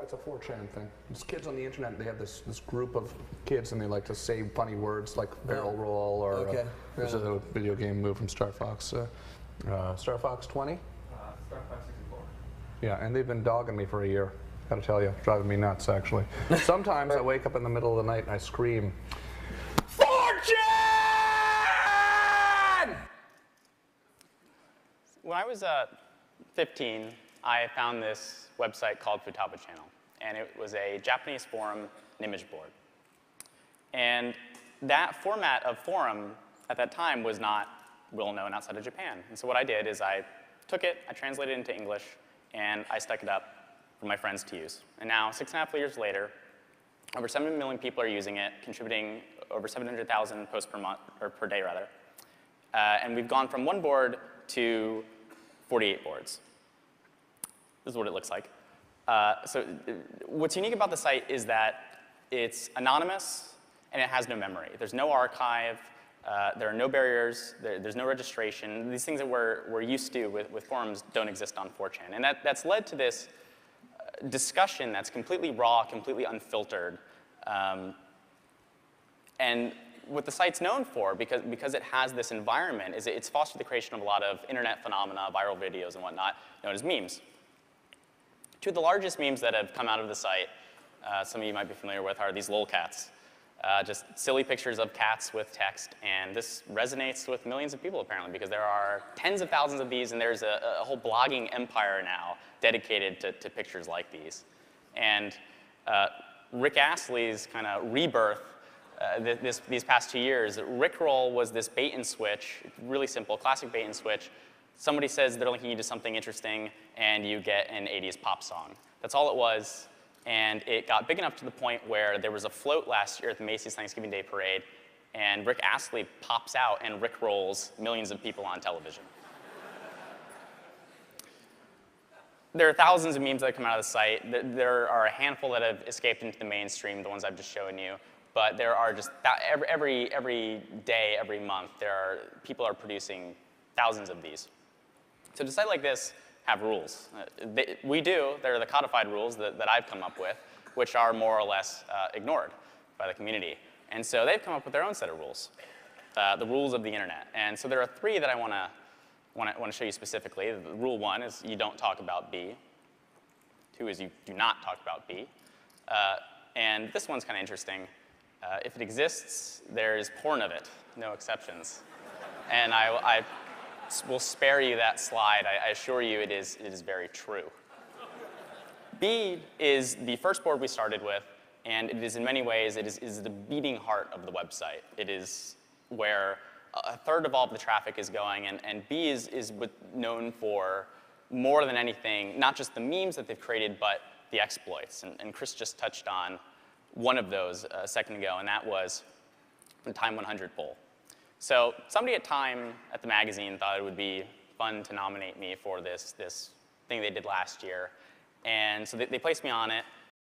it's a 4chan thing. It's kids on the internet. They have this group of kids, and they like to say funny words like barrel roll or there's a video game move from Star Fox. Star Fox 20. Star Fox 64. Yeah, and they've been dogging me for a year. Gotta tell you, driving me nuts actually. Sometimes I wake up in the middle of the night and I scream, 4chan! When I was 15, I found this website called Futaba Channel, and it was a Japanese forum and image board. And that format of forum at that time was not well known outside of Japan. And so what I did is I took it, I translated it into English, and I stuck it up for my friends to use. And now, 6.5 years later, over 7 million people are using it, contributing over 700,000 posts per month, or per day rather. And we've gone from 1 board to 48 boards. This is what it looks like. So what's unique about the site is that it's anonymous and it has no memory. There's no archive. There are no barriers. There's no registration. These things that we're used to with forums don't exist on 4chan. And that's led to this discussion that's completely raw, completely unfiltered. And what the site's known for, because it has this environment, is it's fostered the creation of a lot of internet phenomena, viral videos and whatnot, known as memes. 2 of the largest memes that have come out of the site, some of you might be familiar with, are these lolcats. Just silly pictures of cats with text, and this resonates with millions of people apparently, because there are tens of thousands of these, and there's a whole blogging empire now dedicated to pictures like these. And Rick Astley's kind of rebirth these past 2 years, Rickroll was this bait and switch, really simple, classic bait and switch. Somebody says they're linking you to something interesting, and you get an 80s pop song. That's all it was. And it got big enough to the point where there was a float last year at the Macy's Thanksgiving Day Parade, and Rick Astley pops out and rickrolls millions of people on television. There are thousands of memes that come out of the site. There are a handful that have escaped into the mainstream, the ones I've just shown you. But there are just, every day, every month, people are producing thousands of these. So to a site like this, have rules. They're the codified rules that I've come up with, which are more or less ignored by the community. And so they've come up with their own set of rules, the rules of the internet. And so there are 3 that I want to show you specifically. Rule 1 is you don't talk about B. 2 is you do not talk about B. And this one's kind of interesting. If it exists, there's porn of it, no exceptions. And I will spare you that slide. I assure you it is very true. B is the first board we started with, and it is in many ways, it is the beating heart of the website. It is where 1/3 of all of the traffic is going, and B is known for more than anything, not just the memes that they've created, but the exploits. And Chris just touched on one of those a second ago, and that was the Time 100 poll. So somebody at Time at the magazine thought it would be fun to nominate me for this thing they did last year. And so they placed me on it,